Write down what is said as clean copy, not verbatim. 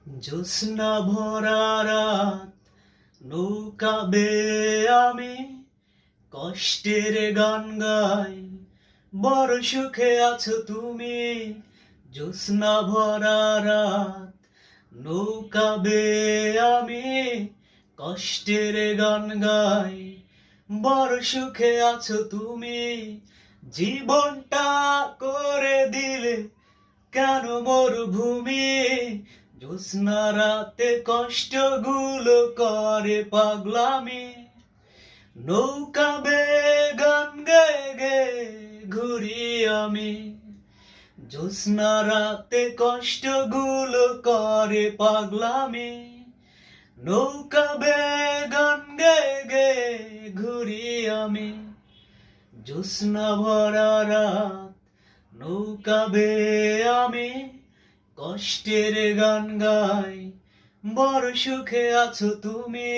জ্যোৎস্না ভরা রাত, নৌকা বেয়ে আমি কষ্টের গান গাই। বড় সুখে আছো তুমি। জ্যোৎস্না ভরা রাত, নৌকা বেয়ে আমি কষ্টের গান গাই। বড় সুখে আছো তুমি। জীবনটা করে দিলে কেন মরুভূমি। জ্যোৎস্না রাতে কষ্টগুলো করে পাগলামি। নৌকা বেয়ে গান গেয়ে গেয়ে ঘুরি আমি। জ্যোৎস্না রাতে কষ্টগুলো করে পাগলামি। নৌকা বেয়ে গান গেয়ে গেয়ে ঘুরি আমি। জ্যোৎস্না ভরা রাত, নৌকা বেয়ে আমি কষ্টের গান গাই। বড় সুখে আছো তুমি।